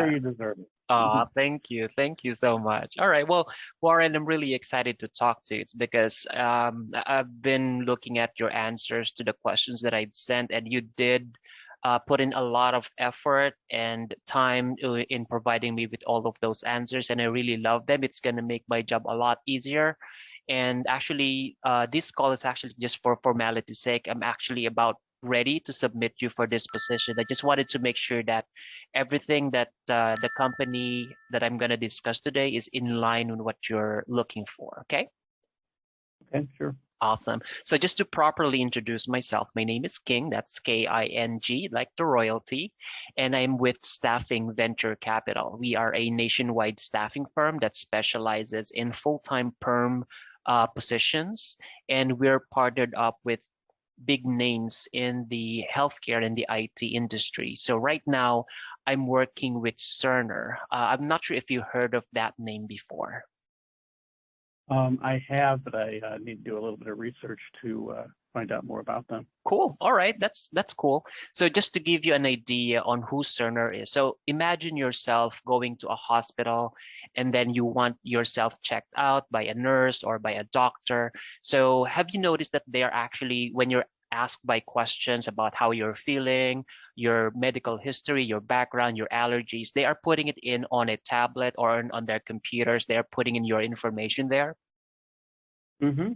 you deserve it. Thank you. Thank you so much. All right. Well, Warren, I'm really excited to talk to you. It's because I've been looking at your answers to the questions that I've sent, and you did put in a lot of effort and time in providing me with all of those answers, and I really love them. It's going to make my job a lot easier. And actually, this call is actually just for formality's sake. I'm actually about ready to submit you for this position. I just wanted to make sure that everything that the company that I'm going to discuss today is in line with what you're looking for. Okay. Okay, sure. Awesome. So just to properly introduce myself, my name is King, that's King, like the royalty, and I'm with Staffing Venture Capital. We are a nationwide staffing firm that specializes in full-time perm positions, and we're partnered up with big names in the healthcare and the IT industry. So right now, I'm working with Cerner. I'm not sure if you heard of that name before. I have, but I need to do a little bit of research to find out more about them. Cool. All right. That's cool. So just to give you an idea on who Cerner is. So imagine yourself going to a hospital and then you want yourself checked out by a nurse or by a doctor. So have you noticed that they are actually, when you're asked by questions about how you're feeling, your medical history, your background, your allergies, they are putting it in on a tablet or on their computers. They are putting in your information there. Mm-hmm.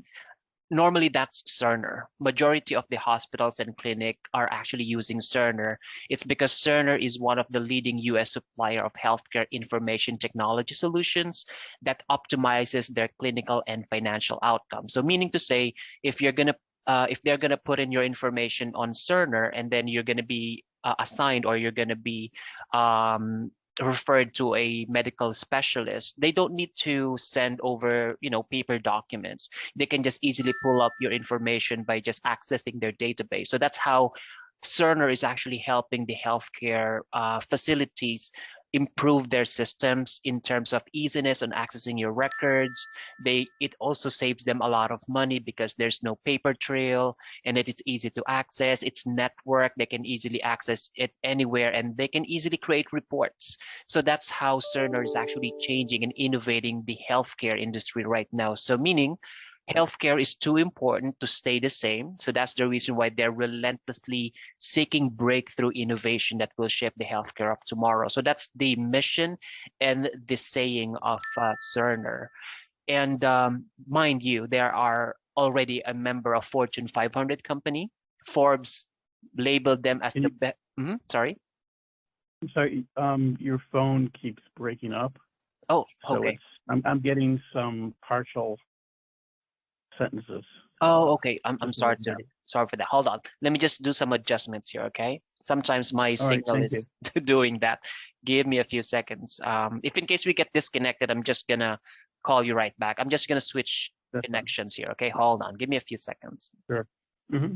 Normally that's Cerner. Majority of the hospitals and clinic are actually using Cerner. It's because Cerner is one of the leading US supplier of healthcare information technology solutions that optimizes their clinical and financial outcomes. So meaning to say, if they're gonna put in your information on Cerner and then you're gonna be assigned or you're gonna be referred to a medical specialist, they don't need to send over, paper documents. They can just easily pull up your information by just accessing their database. So that's how Cerner is actually helping the healthcare facilities improve their systems in terms of easiness on accessing your records. It also saves them a lot of money because there's no paper trail and it's easy to access. It's network. They can easily access it anywhere and they can easily create reports. So that's how Cerner is actually changing and innovating the healthcare industry right now. So meaning healthcare is too important to stay the same. So that's the reason why they're relentlessly seeking breakthrough innovation that will shape the healthcare of tomorrow. So that's the mission and the saying of Cerner. And mind you, there are already a member of Fortune 500 company. Forbes labeled them as the best. Sorry. I'm sorry. Your phone keeps breaking up. Oh, So okay. I'm getting some partial sentences. Oh, okay. I'm sorry for that. Hold on. Let me just do some adjustments here, okay? Sometimes my signal is doing that. Give me a few seconds. If in case we get disconnected, I'm just gonna call you right back. I'm just gonna switch connections here, okay? Hold on. Give me a few seconds. Sure. Mm-hmm.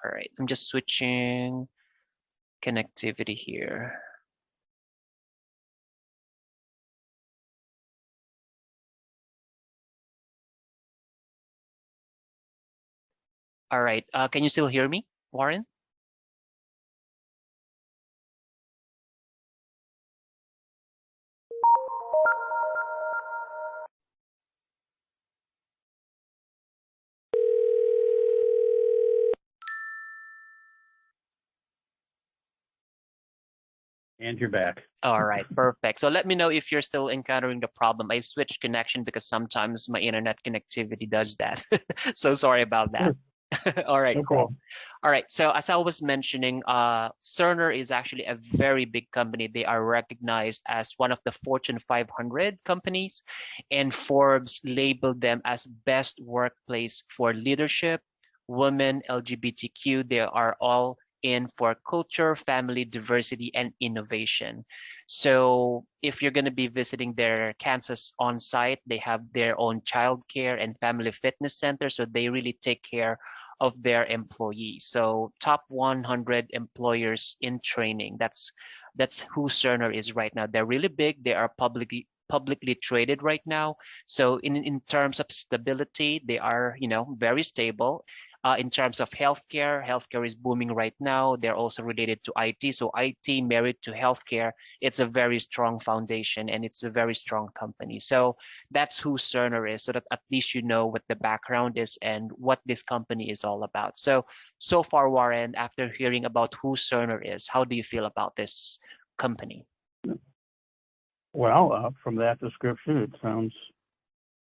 All right. I'm just switching connectivity here. All right. Can you still hear me, Warren? And you're back. All right, perfect. So let me know if you're still encountering the problem. I switched connection because sometimes my internet connectivity does that. So sorry about that. All right, cool. All right, so as I was mentioning, Cerner is actually a very big company. They are recognized as one of the Fortune 500 companies, and Forbes labeled them as best workplace for leadership, women, LGBTQ. They are all in for culture, family, diversity, and innovation. So if you're going to be visiting their Kansas on-site, they have their own childcare and family fitness center. So they really take care of their employees. So top 100 employers in training. That's who Cerner is right now. They're really big. They are publicly traded right now. So in terms of stability, they are, very stable. in terms of healthcare. Healthcare is booming right now. They're also related to IT. So IT married to healthcare, it's a very strong foundation and it's a very strong company. So that's who Cerner is, so that at least you know what the background is and what this company is all about. So far, Warren, after hearing about who Cerner is, how do you feel about this company? Well, from that description, it sounds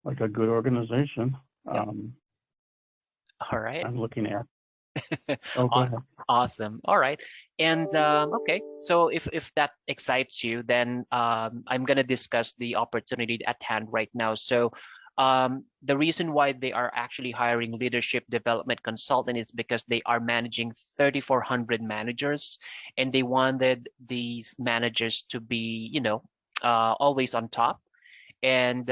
like a good organization. Yep. All right. I'm looking at. Oh, go ahead. Awesome. All right. And okay, so if that excites you, then I'm going to discuss the opportunity at hand right now. So the reason why they are actually hiring leadership development consultant is because they are managing 3,400 managers, and they wanted these managers to be, always on top. And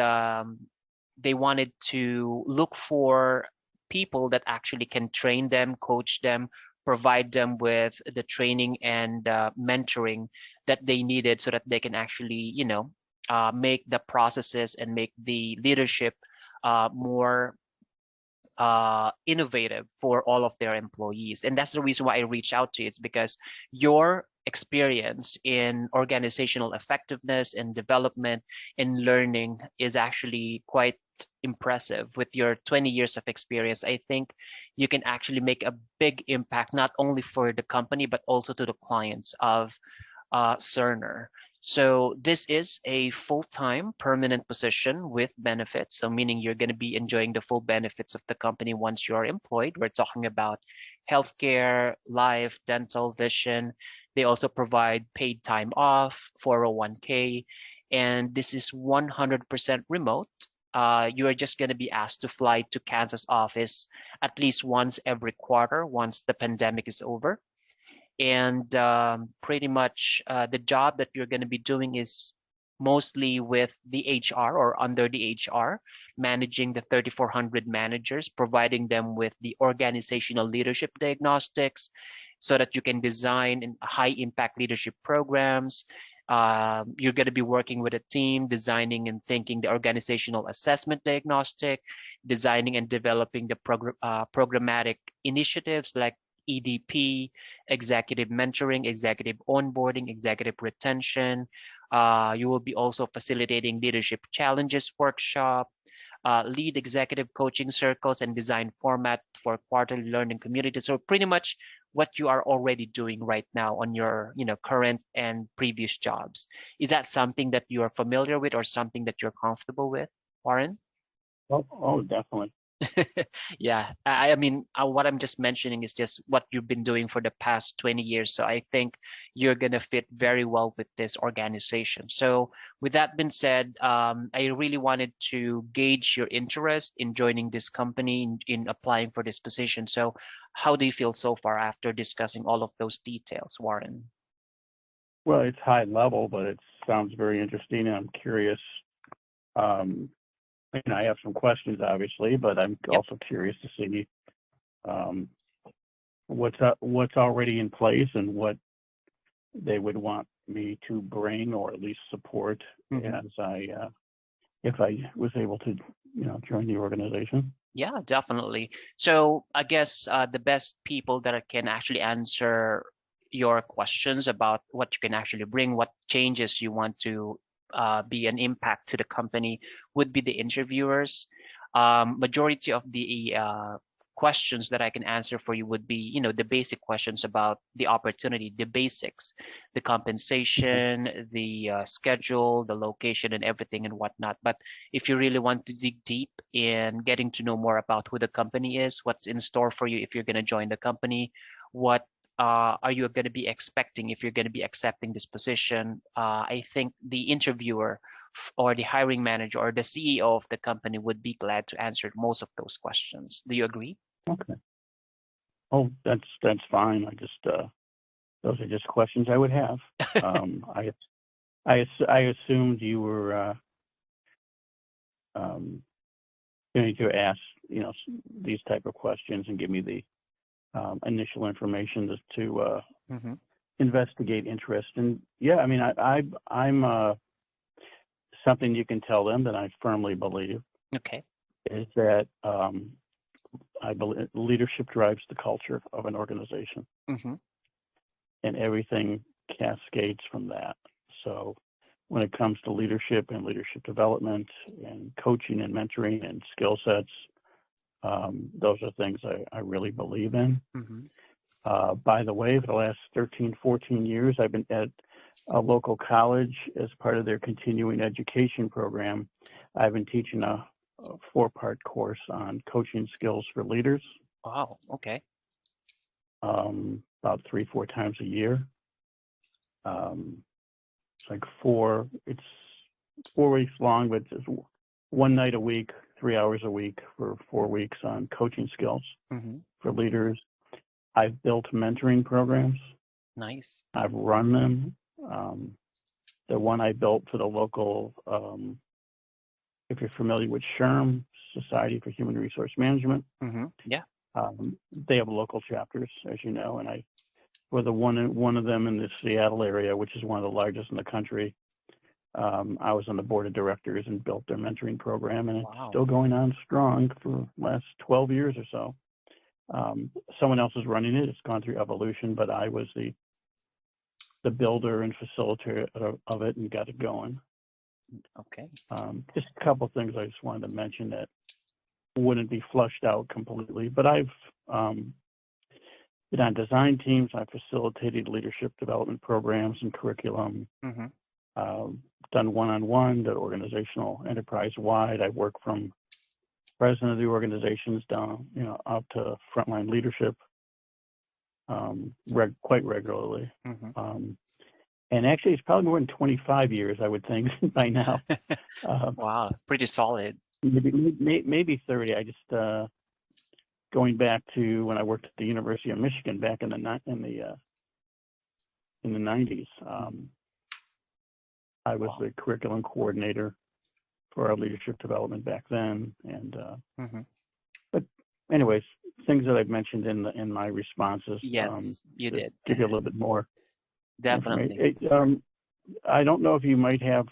they wanted to look for people that actually can train them, coach them, provide them with the training and mentoring that they needed so that they can actually, make the processes and make the leadership more innovative for all of their employees. And that's the reason why I reached out to you. It's because your experience in organizational effectiveness and development and learning is actually quite impressive. With your 20 years of experience, I think you can actually make a big impact, not only for the company, but also to the clients of Cerner. So this is a full-time permanent position with benefits. So meaning you're going to be enjoying the full benefits of the company once you're employed. We're talking about healthcare, life, dental, vision. They also provide paid time off, 401k, and this is 100% remote. You are just going to be asked to fly to Kansas office at least once every quarter once the pandemic is over. And pretty much the job that you're going to be doing is mostly with the HR or under the HR, managing the 3,400 managers, providing them with the organizational leadership diagnostics so that you can design high impact leadership programs. You're going to be working with a team, designing and thinking the organizational assessment diagnostic, designing and developing the programmatic initiatives like EDP, executive mentoring, executive onboarding, executive retention. You will be also facilitating leadership challenges workshop, lead executive coaching circles, and design format for quarterly learning community. So pretty much what you are already doing right now on your current and previous jobs. Is that something that you are familiar with or something that you're comfortable with, Warren? Oh, definitely. Yeah, I mean, what I'm just mentioning is just what you've been doing for the past 20 years. So I think you're going to fit very well with this organization. So with that being said, I really wanted to gauge your interest in joining this company, in applying for this position. So how do you feel so far after discussing all of those details, Warren? Well, it's high level, but it sounds very interesting, and I'm curious. I have some questions, obviously, but I'm also curious to see what's already in place and what they would want me to bring or at least support as if I was able to, join the organization. Yeah, definitely. So I guess the best people that can actually answer your questions about what you can actually bring, what changes you want to be an impact to the company would be the interviewers. Majority of the questions that I can answer for you would be, the basic questions about the opportunity, the basics, the compensation, the schedule, the location, and everything and whatnot. But if you really want to dig deep in getting to know more about who the company is, what's in store for you if you're going to join the company, what are you going to be expecting if you're going to be accepting this position? I think the interviewer or the hiring manager or the CEO of the company would be glad to answer most of those questions. Do you agree? Okay. Oh, that's fine. I just those are just questions I would have. I assumed you were going to ask these type of questions and give me the initial information to investigate interest. And yeah, I mean, I'm something you can tell them that I firmly believe Okay. is that I believe leadership drives the culture of an organization, and everything cascades from that. So when it comes to leadership and leadership development and coaching and mentoring and skill sets, those are things I really believe in. By the way, for the last 13, 14 years, I've been at a local college as part of their continuing education program. I've been teaching a 4-part course on coaching skills for leaders. Wow, okay. About 3-4 times a year. It's like it's 4 weeks long, but just one night a week, 3 hours a week for 4 weeks on coaching skills for leaders. I've built mentoring programs. Nice. I've run them. The one I built for the local, if you're familiar with SHRM, Society for Human Resource Management. Yeah. They have local chapters, as you know, and I was one of them in the Seattle area, which is one of the largest in the country. I was on the board of directors and built their mentoring program, and it's still going on strong for the last 12 years or so. Someone else is running it. It's gone through evolution, but I was the builder and facilitator of it and got it going. Okay. Just a couple of things I just wanted to mention that wouldn't be flushed out completely, but I've been on design teams. I've facilitated leadership development programs and curriculum. Done one-on-one, done organizational enterprise-wide. I work from president of the organizations down, out to frontline leadership quite regularly. And actually, it's probably more than 25 years, I would think, by now. Wow, pretty solid. Maybe 30. I just going back to when I worked at the University of Michigan back in the 90s. I was the curriculum coordinator for our leadership development back then, and but anyways, things that I've mentioned in my responses. Yes, you did. Give you a little bit more. Definitely. I don't know if you might have.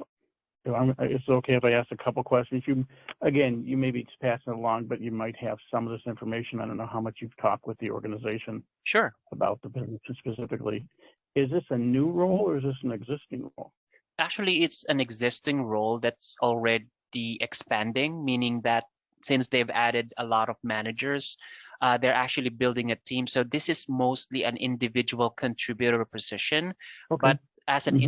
It's okay if I ask a couple questions. You may be just passing it along, but you might have some of this information. I don't know how much you've talked with the organization. Sure. About the business specifically. Is this a new role or is this an existing role? Actually, it's an existing role that's already expanding, meaning that since they've added a lot of managers, they're actually building a team. So this is mostly an individual contributor position, but as an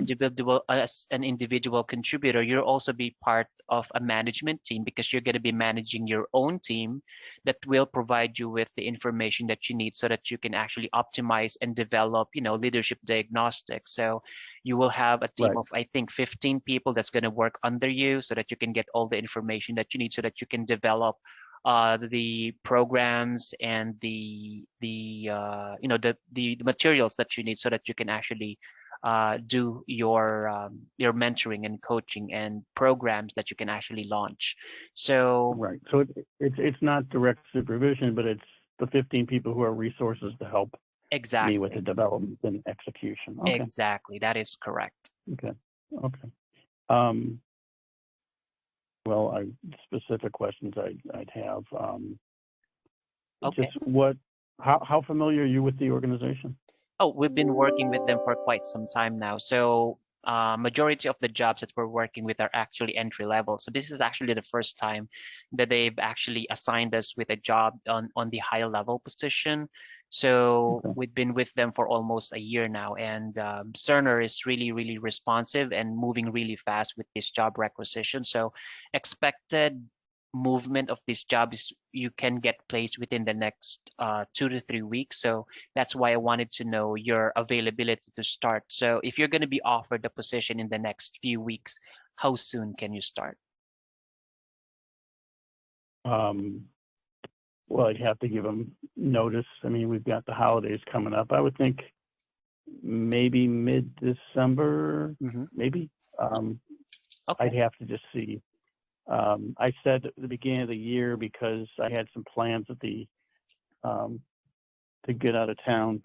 individual contributor, you'll also be part of a management team because you're going to be managing your own team that will provide you with the information that you need so that you can actually optimize and develop, leadership diagnostics. So you will have a team of, I think, 15 people that's going to work under you so that you can get all the information that you need so that you can develop the programs and the materials that you need so that you can actually do your mentoring and coaching and programs that you can actually launch. So so it's not direct supervision, but it's the 15 people who are resources to help me with the development and execution. Exactly, that is correct. Okay. Well, specific questions I'd have. Just how familiar are you with the organization? Oh, we've been working with them for quite some time now. So majority of the jobs that we're working with are actually entry level. So this is actually the first time that they've actually assigned us with a job on the high level position. So we've been with them for almost a year now, and Cerner is really, really responsive and moving really fast with this job requisition. So expected movement of this job is you can get placed within the next 2 to 3 weeks. So that's why I wanted to know your availability to start. So if you're going to be offered the position in the next few weeks, how soon can you start? Well, I'd have to give them notice. I mean, we've got the holidays coming up. I would think maybe mid-December, maybe. I'd have to just see. I said at the beginning of the year because I had some plans at to get out of town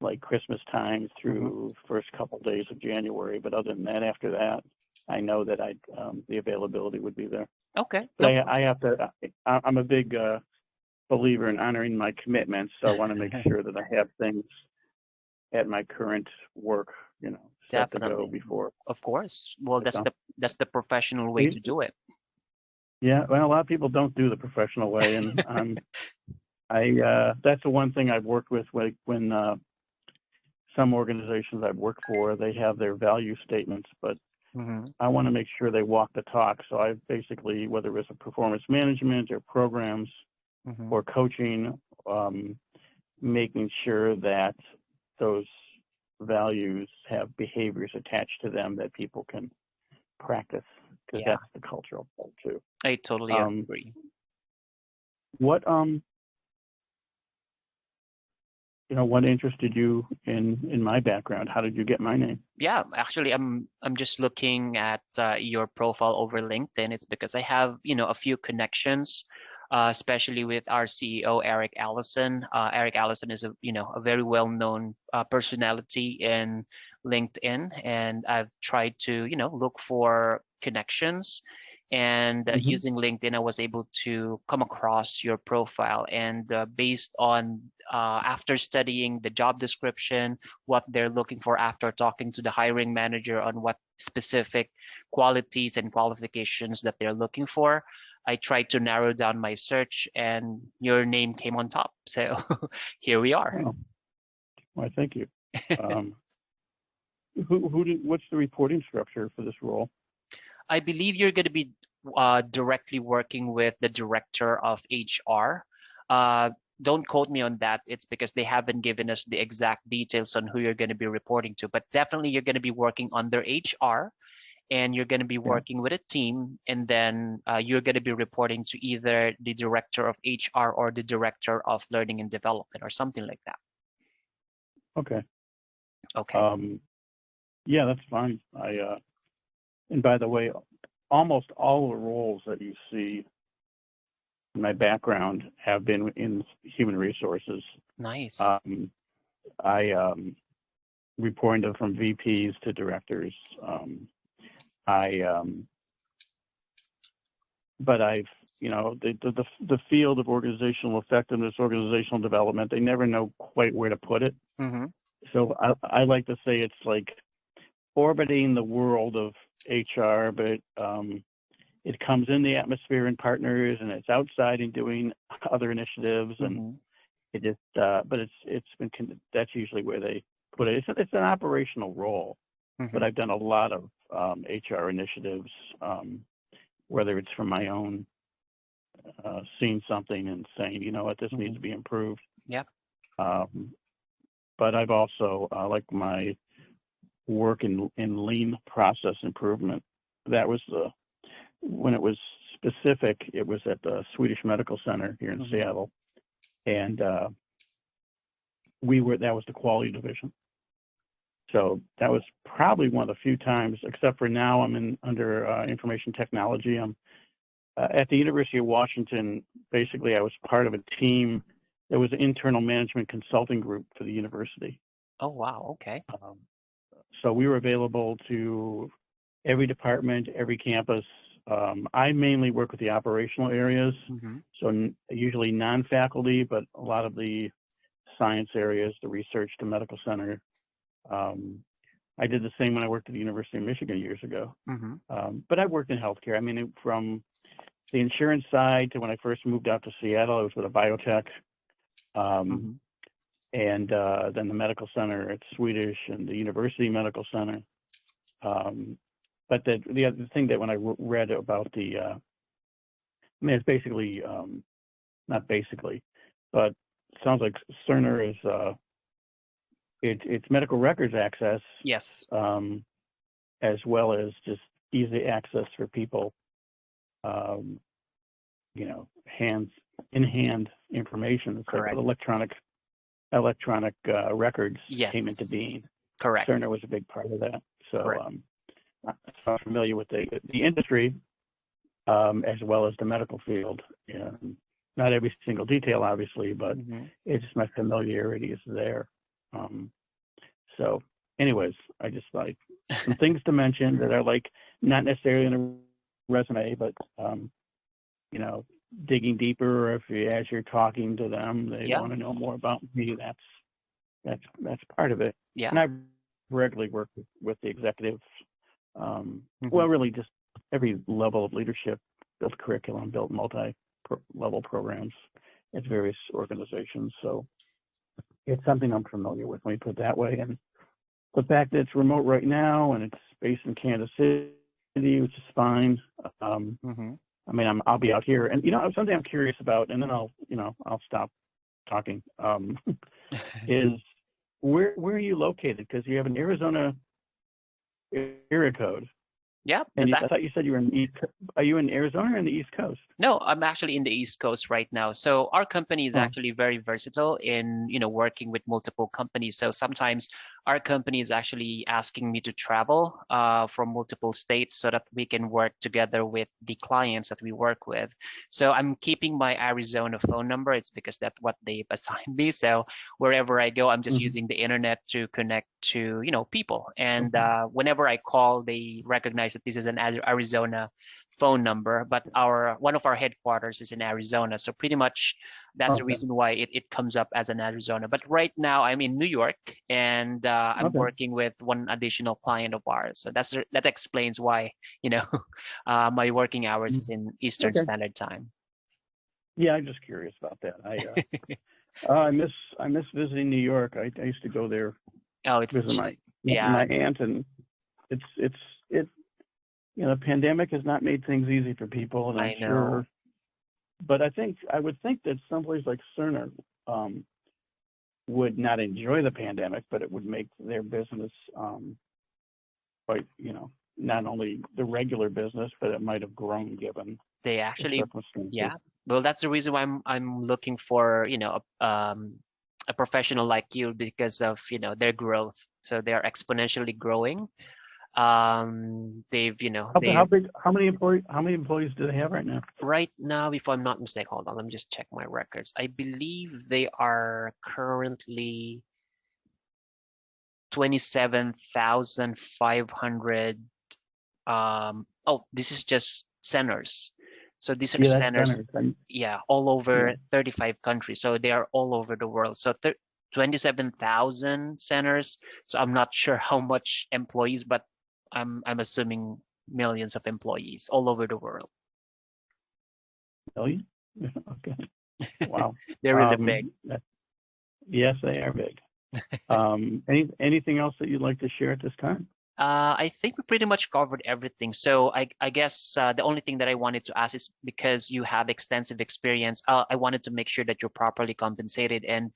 like Christmas time through first couple days of January. But other than that, after that, I know that the availability would be there. Okay. But I have to. I'm a big believer in honoring my commitments, so I want to make sure that I have things at my current work, set to go Definitely. before Of course. Well, I that's come. the professional way to do it. Yeah, well, a lot of people don't do the professional way, and that's the one thing I've worked with when some organizations I've worked for, they have their value statements, but Hmm. I want to make sure they walk the talk. So I basically, whether it's a performance management or programs Hmm. or coaching, making sure that those values have behaviors attached to them that people can practice, because Yeah, that's the cultural part too. I totally Um, agree. what what interested you in my background? How did you get my name? Yeah, actually, I'm just looking at your profile over LinkedIn. It's because I have, a few connections, especially with our CEO Eric Allison. Eric Allison is a very well-known personality in LinkedIn, and I've tried to, look for connections. And Hmm. using LinkedIn, I was able to come across your profile, and based on after studying the job description, what they're looking for after talking to the hiring manager on what specific qualities and qualifications that they're looking for. I tried to narrow down my search and your name came on top. So here we are. Oh, well, thank you. Um, what's the reporting structure for this role? I believe you're going to be directly working with the director of HR. Uh, don't quote me on that. It's because they haven't given us the exact details on who you're going to be reporting to, but definitely you're going to be working under HR, and you're going to be Yeah. working with a team, and then you're going to be reporting to either the director of HR or the director of learning and development or something like that. Okay. Okay. Um, yeah, that's fine. And by the way, almost all the roles that you see in my background have been in human resources. Nice. Um, I reporting from VPs to directors. I but I've the field of organizational effectiveness, organizational development, they never know quite where to put it. Mm-hmm. So I like to say it's like orbiting the world of HR, but it comes in the atmosphere and partners, and it's outside and doing other initiatives, and Mm-hmm. it just but it's been that's usually where they put it. It's an operational role, but Mm-hmm. I've done a lot of HR initiatives, whether it's from my own seeing something and saying, you know what, this needs Mm-hmm. to be improved. Yep. Um, but I've also like my work in lean process improvement. That was when it was specific. It was at the Swedish Medical Center here in Mm-hmm. Seattle, and that was the quality division. So that was probably one of the few times, except for now I'm under information technology. I'm at the University of Washington. Basically, I was part of a team. There was an internal management consulting group for the university. Oh, wow. Okay. So we were available to every department, every campus. I mainly work with the operational areas, Mm-hmm. so usually non-faculty, but a lot of the science areas, the research, the medical center. I did the same when I worked at the University of Michigan years ago. Mm-hmm. But I've worked in healthcare. I mean, from the insurance side to when I first moved out to Seattle, I was with a biotech. Mm-hmm. And then the medical center at Swedish and the University Medical Center. But the other thing that when I read about I mean, it's basically, not basically, but it sounds like Cerner is, it's medical records access, Yes. as well as just easy access for people, um, in hand information. It's like Correct. electronic records came into Yes. being. Correct. Cerner was a big part of that. So Correct. I'm familiar with the industry, as well as the medical field. Not every single detail, obviously, but Mm-hmm. it's just my familiarity is there. So, anyways, I just some things to mention that are like not necessarily in a resume, but digging deeper, or if as you're talking to them, they Yeah. want to know more about me. That's part of it. Yeah. And I regularly work with the executives. Well, really just every level of leadership, build curriculum, build multi-level programs at various organizations. So it's something I'm familiar with, let me put it that way. And the fact that it's remote right now and it's based in Kansas City, which is fine. I mean, I'll be out here, and something I'm curious about, and then I'll stop talking. Is where are you located? Because you have an Arizona area code. Yeah, And I thought you said you were in the East. Are you in Arizona or in the East Coast? No, I'm actually in the East Coast right now. So our company is actually very versatile in, working with multiple companies. So sometimes our company is actually asking me to travel from multiple states so that we can work together with the clients that we work with. So I'm keeping my Arizona phone number. It's because that's what they've assigned me. So wherever I go, I'm just using the internet to connect to, people. And whenever I call, they recognize that this is an Arizona phone number, but one of our headquarters is in Arizona. So pretty much that's the reason why it comes up as an Arizona. But right now I'm in New York, and I'm working with one additional client of ours. So that explains why, my working hours is in Eastern Standard Time. Yeah, I'm just curious about that. I miss visiting New York. I used to go there. Oh, it's visit my aunt, and it's the pandemic has not made things easy for people, and I'm sure. But I would think that someplace like Cerner would not enjoy the pandemic, but it would make their business quite, not only the regular business, but it might have grown given they actually, the circumstances. yeah. Well, that's the reason why I'm looking for, a professional like you, because of, their growth. So they are exponentially growing. They've, how many employees do they have right now? Right now, if I'm not mistaken, hold on, let me just check my records. I believe they are currently 27,500. This is just centers. So these are centers, all over 35 countries. So they are all over the world. So 27,000 centers. So I'm not sure how much employees, but I'm assuming millions of employees all over the world. Million? Okay. Wow. They're really big. Yes, they are big. Anything else that you'd like to share at this time? I think we pretty much covered everything. So I guess the only thing that I wanted to ask is, because you have extensive experience, I wanted to make sure that you're properly compensated, and,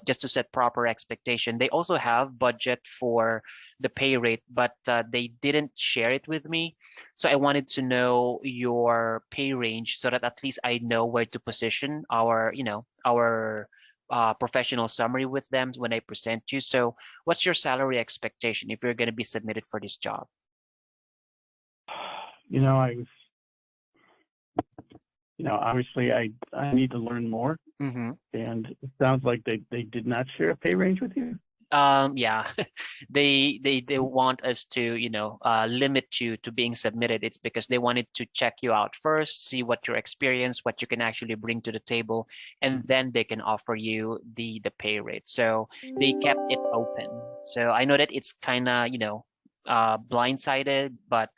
just to set proper expectation. They also have budget for the pay rate, but they didn't share it with me. So I wanted to know your pay range so that at least I know where to position our professional summary with them when I present you. So what's your salary expectation if you're going to be submitted for this job? Obviously I need to learn more. And it sounds like they did not share a pay range with you. Yeah, they want us to, limit you to being submitted. It's because they wanted to check you out first, see what your experience, what you can actually bring to the table, and then they can offer you the pay rate. So they kept it open. So I know that it's kind of, blindsided, but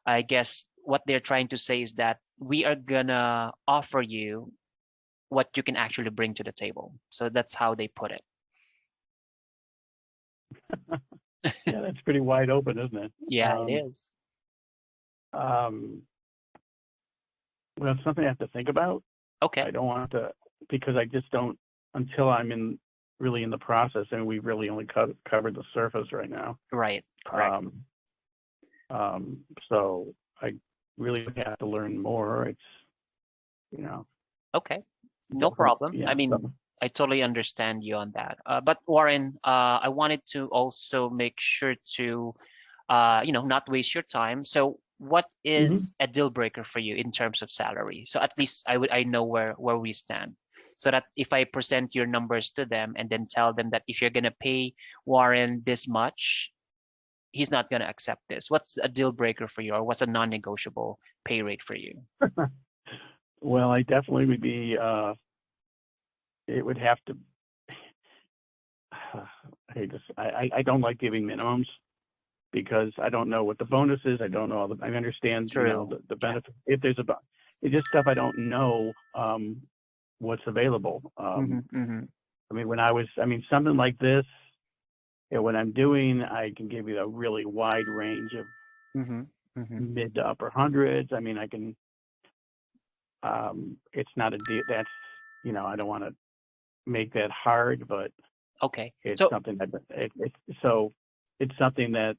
I guess what they're trying to say is that we are gonna offer you what you can actually bring to the table. So that's how they put it. Yeah, that's pretty wide open, isn't it? Yeah, it is. Well, it's something I have to think about. Okay. I don't want to, because I just don't, until I'm really in the process, and we've really only covered the surface right now. Right. Correct. So I really have to learn more. It's, Okay. No problem. Yeah, I mean, I totally understand you on that. But Warren, I wanted to also make sure to, not waste your time. So what is a deal breaker for you in terms of salary? So at least I know where we stand, so that if I present your numbers to them and then tell them that if you're going to pay Warren this much, he's not going to accept this. What's a deal breaker for you, or what's a non-negotiable pay rate for you? Well, I definitely would be. It would have to. I hate this. I don't like giving minimums because I don't know what the bonus is. I don't know all the. I understand, you know, True. the benefit. If there's it's just stuff I don't know. What's available. I mean, something like this. What I'm doing, I can give you a really wide range of mid to upper hundreds. I mean, I can. It's not a deal. That's, you know, I don't want to make that hard, but Okay. it's So, something that it's something that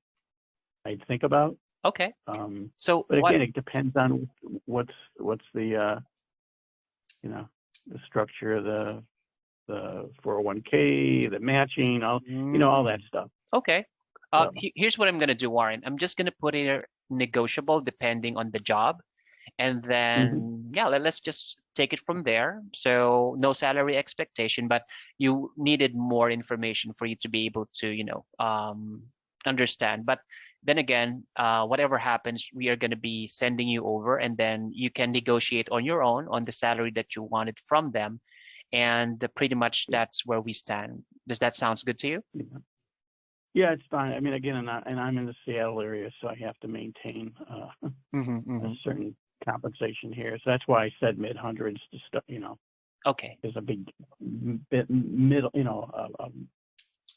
I think about. okay. So But what? again, it depends on what's the you know, the structure of the 401k, the matching, all, you know, all that stuff. Okay. So, Here's what I'm going to do, Warren. I'm just going to put it negotiable depending on the job. And then, yeah, let's just take it from there. So no salary expectation, but you needed more information for you to be able to, you know, understand. But then again, whatever happens, we are going to be sending you over, and then you can negotiate on your own on the salary that you wanted from them. And pretty much that's where we stand. Does that sound good to you? yeah, it's fine. I mean, again, and I'm in the Seattle area, so I have to maintain a certain compensation here. So that's why I said mid hundreds to start. You know, Okay. is a big bit middle. You know,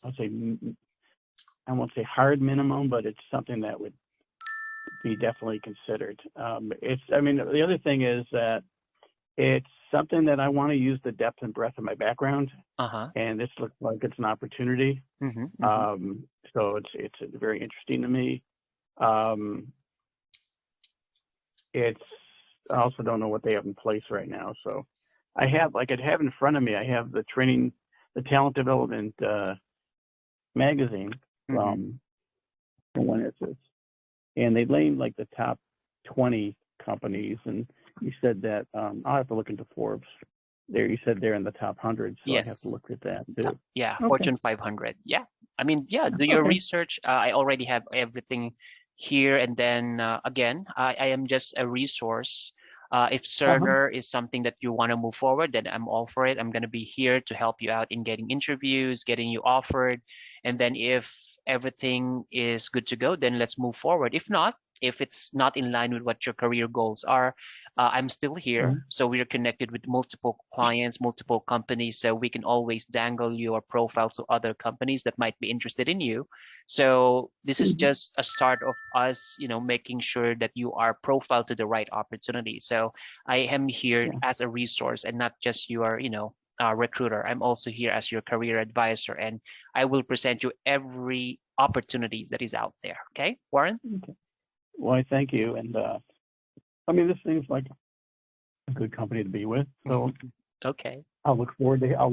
I'll say, I won't say hard minimum, but it's something that would be definitely considered. I mean, the other thing is that it's something that I want to use the depth and breadth of my background, and this looks like it's an opportunity. So it's very interesting to me. I also don't know what they have in place right now. So I have, like, I'd have in front of me, I have the talent development magazine from when is this? And they named like the top 20 companies, and you said that I'll have to look into Forbes. There, you said they're in the top 100, so I have to look at that too. Yeah, Okay. Fortune 500. Yeah, I mean, yeah, do your research. I already have everything here, and then again, I am just a resource. If Cerner is something that you want to move forward, then I'm all for it. I'm going to be here to help you out in getting interviews, getting you offered, and then if everything is good to go, then let's move forward. If not, if it's not in line with what your career goals are, I'm still here. So we are connected with multiple clients, multiple companies, so we can always dangle your profile to other companies that might be interested in you. So this is just a start of us, you know, making sure that you are profiled to the right opportunity. So I am here as a resource and not just your, you know, recruiter. I'm also here as your career advisor, and I will present you every opportunities that is out there. Okay, Warren? Okay. Well, I thank you. And I mean, this seems like a good company to be with. So Okay. I'll look forward to